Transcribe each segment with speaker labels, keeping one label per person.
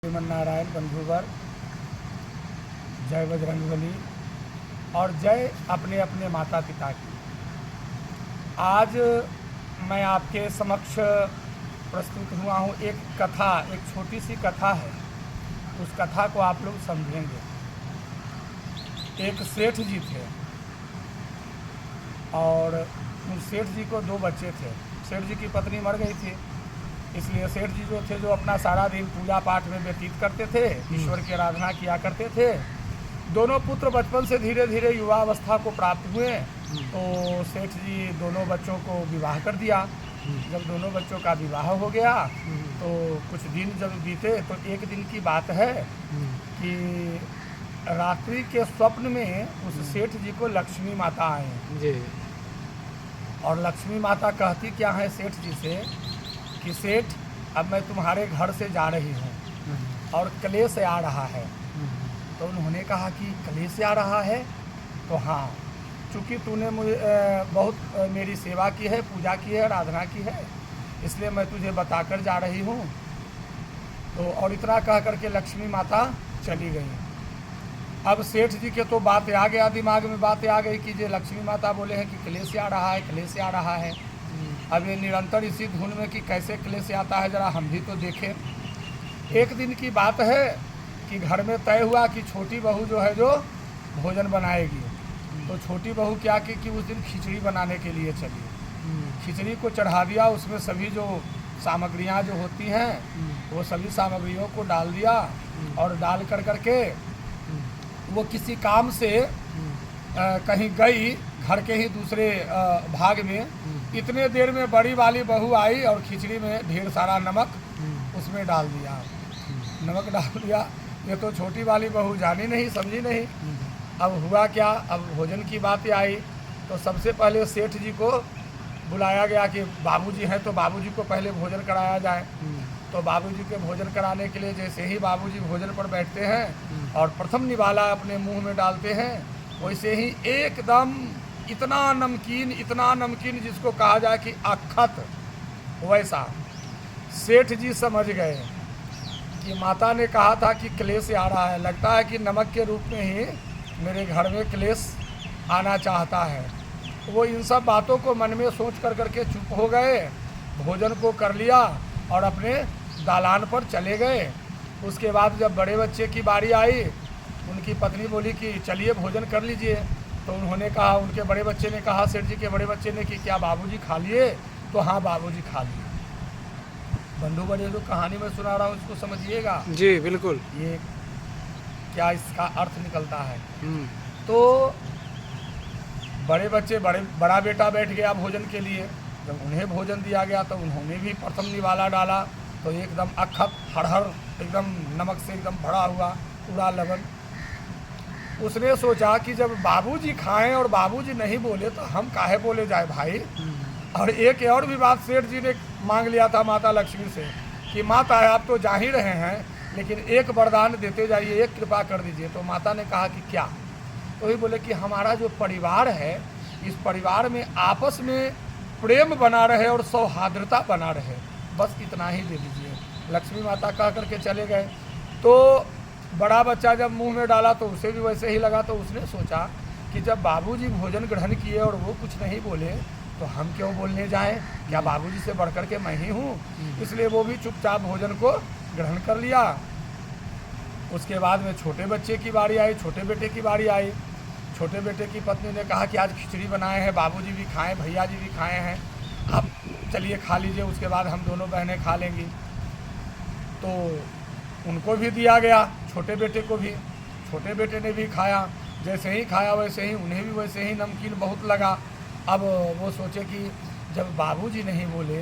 Speaker 1: श्रीमन नारायण बंधुवर, जय बजरंगबली और जय अपने अपने माता पिता की। आज मैं आपके समक्ष प्रस्तुत हुआ हूँ। एक कथा, एक छोटी सी कथा है। उस कथा को आप लोग समझेंगे। एक सेठ जी थे और उस सेठ जी को दो बच्चे थे। सेठ जी की पत्नी मर गई थी, इसलिए सेठ जी जो थे जो अपना सारा दिन पूजा पाठ में व्यतीत करते थे, ईश्वर की आराधना किया करते थे। दोनों पुत्र बचपन से धीरे धीरे युवावस्था को प्राप्त हुए तो सेठ जी दोनों बच्चों को विवाह कर दिया। जब दोनों बच्चों का विवाह हो गया तो कुछ दिन जब बीते तो एक दिन की बात है कि रात्रि के स्वप्न में उस सेठ जी को लक्ष्मी माता आए
Speaker 2: जी।
Speaker 1: और लक्ष्मी माता कहती क्या है सेठ जी से कि सेठ, अब मैं तुम्हारे घर से जा रही हूँ और क्लेश आ रहा है। तो उन्होंने कहा कि क्लेश आ रहा है? तो हाँ, चूँकि तूने मुझे बहुत मेरी सेवा की है, पूजा की है, आराधना की है, इसलिए मैं तुझे बताकर जा रही हूँ। तो और इतना कह करके लक्ष्मी माता चली गई। अब सेठ जी के तो बात आ गया, दिमाग में बात आ गई कि ये लक्ष्मी माता बोले हैं कि क्लेश आ रहा है, क्लेश आ रहा है। अब ये निरंतर इसी धुन में कि कैसे क्लेश आता है, ज़रा हम भी तो देखें। एक दिन की बात है कि घर में तय हुआ कि छोटी बहू जो है जो भोजन बनाएगी। तो छोटी बहू क्या की कि उस दिन खिचड़ी बनाने के लिए चली। खिचड़ी को चढ़ा दिया, उसमें सभी जो सामग्रियां जो होती हैं वो सभी सामग्रियों को डाल दिया और डाल कर करके वो किसी काम से कहीं गई, घर के ही दूसरे भाग में। इतने देर में बड़ी वाली बहू आई और खिचड़ी में ढेर सारा नमक उसमें डाल दिया। नमक डाल दिया। ये तो छोटी वाली बहू जानी नहीं, समझी नहीं। अब हुआ क्या, अब भोजन की बात आई तो सबसे पहले सेठ जी को बुलाया गया कि बाबूजी हैं तो बाबूजी को पहले भोजन कराया जाए। तो बाबूजी के भोजन कराने के लिए जैसे ही बाबूजी भोजन पर बैठते हैं और प्रथम निवाला अपने मुंह में डालते हैं, वैसे ही एकदम इतना नमकीन जिसको कहा जाए कि अखत, वैसा सेठ जी समझ गए कि माता ने कहा था कि क्लेश आ रहा है। लगता है कि नमक के रूप में ही मेरे घर में क्लेश आना चाहता है। वो इन सब बातों को मन में सोच कर करके चुप हो गए, भोजन को कर लिया और अपने दालान पर चले गए। उसके बाद जब बड़े बच्चे की बारी आई, उनकी पत्नी बोली कि चलिए भोजन कर लीजिए। तो उन्होंने कहा, उनके बड़े बच्चे ने कहा सेठ जी के बड़े बच्चे ने कि क्या बाबूजी खा लिए? तो हाँ बाबूजी खा लिए। बंधु बड़े जो कहानी में सुना रहा हूँ इसको समझिएगा।
Speaker 2: जी बिल्कुल।
Speaker 1: ये क्या इसका अर्थ निकलता है। तो बड़े बच्चे बड़ा बेटा बैठ गया भोजन के लिए। जब उन्हें भोजन दिया गया तो उन्होंने भी प्रथम निवाला डाला तो एकदम अखत हड़हड़ एकदम नमक से एकदम भरा हुआ पूरा लवन। उसने सोचा कि जब बाबूजी खाएं और बाबूजी नहीं बोले तो हम काहे बोले जाए भाई। और एक और भी बात सेठ जी ने मांग लिया था माता लक्ष्मी से कि माता आप तो जा ही रहे हैं, लेकिन एक वरदान देते जाइए, एक कृपा कर दीजिए। तो माता ने कहा कि क्या? तो ही बोले कि हमारा जो परिवार है, इस परिवार में आपस में प्रेम बना रहे और सौहार्दता बना रहे, बस इतना ही दे दीजिए। लक्ष्मी माता कह करके चले गए। तो बड़ा बच्चा जब मुंह में डाला तो उसे भी वैसे ही लगा। तो उसने सोचा कि जब बाबूजी भोजन ग्रहण किए और वो कुछ नहीं बोले तो हम क्यों बोलने जाएं, क्या बाबूजी से बढ़कर के मैं ही हूँ? इसलिए वो भी चुपचाप भोजन को ग्रहण कर लिया। उसके बाद में छोटे बच्चे की बारी आई, छोटे बेटे की बारी आई। छोटे बेटे की पत्नी ने कहा कि आज खिचड़ी बनाए हैं, बाबूजी भी खाएं, भैया जी भी खाए हैं, आप चलिए खा लीजिए, उसके बाद हम दोनों बहनें खा लेंगी। तो उनको भी दिया गया, छोटे बेटे को भी। छोटे बेटे ने भी खाया। जैसे ही खाया वैसे ही उन्हें भी वैसे ही नमकीन बहुत लगा। अब वो सोचे कि जब बाबूजी नहीं बोले,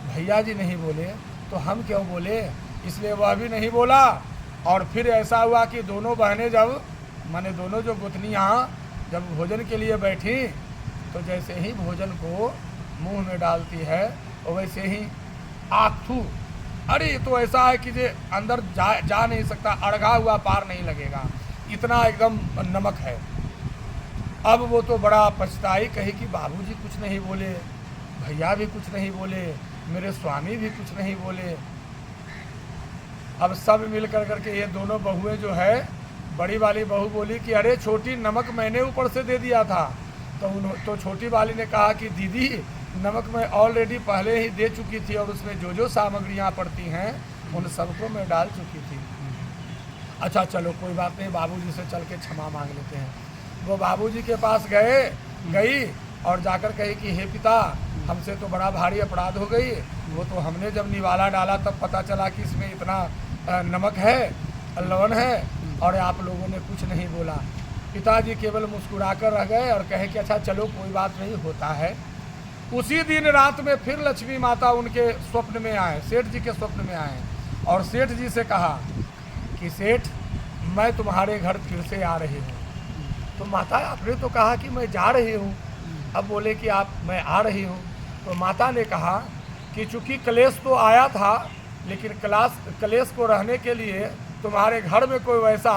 Speaker 1: भैया जी नहीं बोले तो हम क्यों बोले, इसलिए वह भी नहीं बोला। और फिर ऐसा हुआ कि दोनों बहनें जब माने दोनों जो गोतनियाँ जब भोजन के लिए बैठी तो जैसे ही भोजन को मुंह में डालती है वैसे ही आँखू, अरे ये तो ऐसा है कि जे अंदर जा नहीं सकता, अड़गा हुआ पार नहीं लगेगा, इतना एकदम नमक है। अब वो तो बड़ा पछताई, कही कि बाबूजी कुछ नहीं बोले, भैया भी कुछ नहीं बोले, मेरे स्वामी भी कुछ नहीं बोले। अब सब मिल करके ये दोनों बहुएं जो है, बड़ी वाली बहू बोली कि अरे छोटी, नमक मैंने ऊपर से दे दिया था। तो छोटी वाली ने कहा कि दीदी नमक मैं ऑलरेडी पहले ही दे चुकी थी और उसमें जो जो सामग्रियाँ पड़ती हैं उन सबको मैं डाल चुकी थी। अच्छा चलो कोई बात नहीं, बाबूजी से चल के क्षमा मांग लेते हैं। वो बाबूजी के पास गई और जाकर कही कि हे पिता, हमसे तो बड़ा भारी अपराध हो गई। वो तो हमने जब निवाला डाला तब पता चला कि इसमें इतना नमक है, लवण है, और आप लोगों ने कुछ नहीं बोला। पिताजी केवल मुस्कुराकर रह गए और कहे कि अच्छा चलो कोई बात नहीं, होता है। उसी दिन रात में फिर लक्ष्मी माता उनके स्वप्न में आए, सेठ जी के स्वप्न में आए और सेठ जी से कहा कि सेठ मैं तुम्हारे घर फिर से आ रही हूँ। तो माता आपने तो कहा कि मैं जा रही हूँ, अब बोले कि मैं आ रही हूँ। तो माता ने कहा कि चूंकि क्लेश तो आया था, लेकिन क्लेश को रहने के लिए तुम्हारे घर में कोई वैसा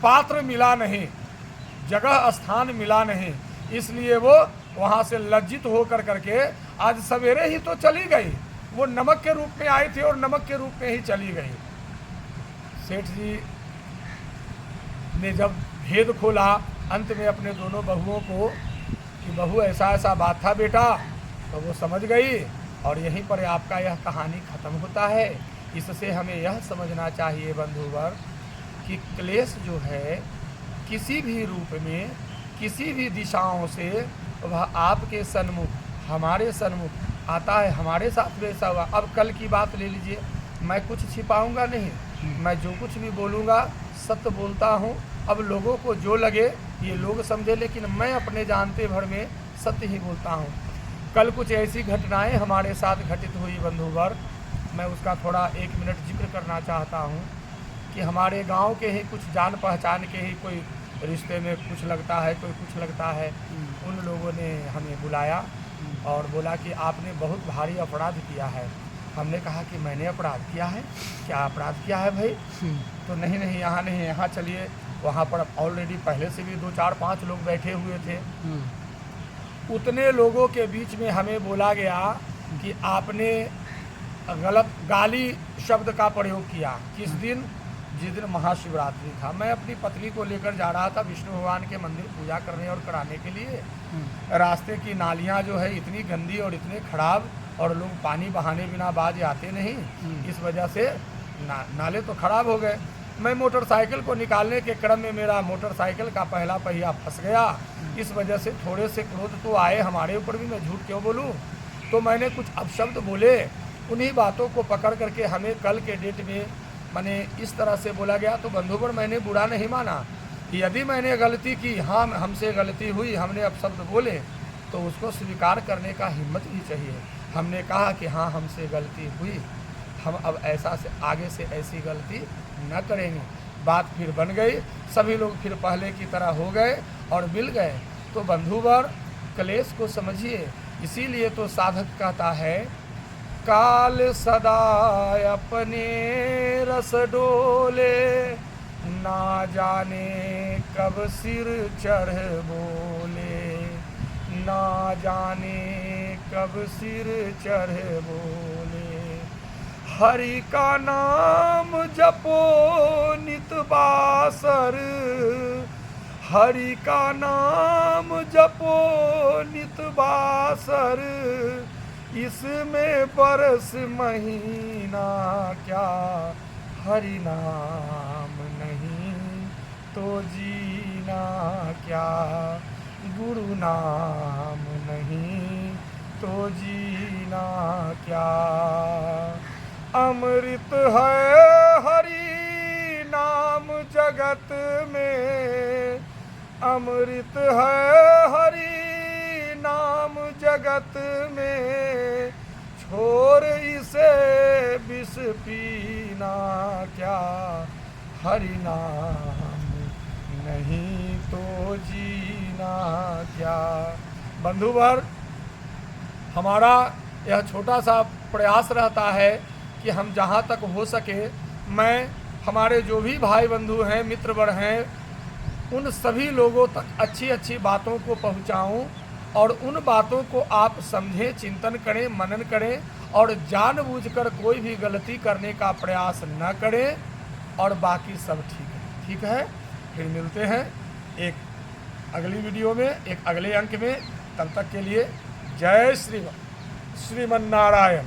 Speaker 1: पात्र मिला नहीं, जगह स्थान मिला नहीं, इसलिए वो वहाँ से लज्जित होकर करके आज सवेरे ही तो चली गई। वो नमक के रूप में आई थी और नमक के रूप में ही चली गई। सेठ जी ने जब भेद खोला अंत में अपने दोनों बहुओं को कि बहू ऐसा ऐसा बात था बेटा, तो वो समझ गई और यहीं पर आपका यह कहानी ख़त्म होता है। इससे हमें यह समझना चाहिए बंधुवर कि क्लेश जो है किसी भी रूप में, किसी भी दिशाओं से वह आपके सन्मुख, हमारे सन्मुख आता है। हमारे साथ वैसा हुआ। अब कल की बात ले लीजिए, मैं कुछ छिपाऊंगा नहीं, मैं जो कुछ भी बोलूँगा सत्य बोलता हूँ। अब लोगों को जो लगे ये लोग समझे, लेकिन मैं अपने जानते भर में सत्य ही बोलता हूँ। कल कुछ ऐसी घटनाएं हमारे साथ घटित हुई बंधुवर, मैं उसका थोड़ा 1 मिनट जिक्र करना चाहता हूँ कि हमारे गांव के ही कुछ जान पहचान के ही कोई रिश्ते में कुछ लगता है, कोई कुछ लगता है। उन लोगों ने हमें बुलाया और बोला कि आपने बहुत भारी अपराध किया है। हमने कहा कि मैंने अपराध किया है? क्या अपराध किया है भाई? तो नहीं यहाँ नहीं, यहाँ चलिए, वहाँ पर ऑलरेडी पहले से भी 2 4 5 लोग बैठे हुए थे। उतने लोगों के बीच में हमें बोला गया कि आपने गलत गाली शब्द का प्रयोग किया। किस दिन? जिस दिन महाशिवरात्रि था। मैं अपनी पत्नी को लेकर जा रहा था विष्णु भगवान के मंदिर पूजा करने और कराने के लिए। रास्ते की नालियाँ जो है इतनी गंदी और इतने खराब, और लोग पानी बहाने बिना बाज आते नहीं, इस वजह से नाले तो खराब हो गए। मैं मोटरसाइकिल को निकालने के क्रम में मेरा मोटरसाइकिल का पहला पहिया फंस गया। इस वजह से थोड़े से क्रोध तो आए हमारे ऊपर भी, मैं झूठ क्यों बोलूँ। तो मैंने कुछ अपशब्द बोले। उन्हीं बातों को पकड़ करके हमें कल के डेट में मैंने इस तरह से बोला गया। तो बंधुगण मैंने बुरा नहीं माना। यदि मैंने गलती की, हाँ हमसे गलती हुई, हमने अपशब्द बोले, तो उसको स्वीकार करने का हिम्मत भी चाहिए। हमने कहा कि हाँ हमसे गलती हुई, हम अब ऐसा से आगे से ऐसी गलती न करेंगे। बात फिर बन गई, सभी लोग फिर पहले की तरह हो गए और मिल गए। तो बंधुवर क्लेश को समझिए। इसीलिए तो साधक कहता है, काल सदा अपने रस डोले, ना जाने कब सिर चढ़ बोले, ना जाने कब सिर चढ़ बोले। हरि का नाम जपो नित बासर, हरि का नाम जपो नित बासर, इसमें बरस महीना क्या, हरि नाम नहीं तो जीना क्या, गुरु नाम नहीं तो जीना क्या। अमृत है हरि नाम जगत में, अमृत है हरि नाम जगत में, छोड़ इसे विष पीना क्या, हरि नाम नहीं तो जीना क्या। बंधुवर, हमारा यह छोटा सा प्रयास रहता है कि हम जहाँ तक हो सके, मैं हमारे जो भी भाई बंधु हैं, मित्रगण हैं, उन सभी लोगों तक अच्छी अच्छी बातों को पहुँचाऊँ और उन बातों को आप समझें, चिंतन करें, मनन करें और जानबूझकर कोई भी गलती करने का प्रयास न करें और बाकी सब ठीक है। फिर मिलते हैं एक अगली वीडियो में, एक अगले अंक में। तब तक के लिए जय श्रीमन नारायण।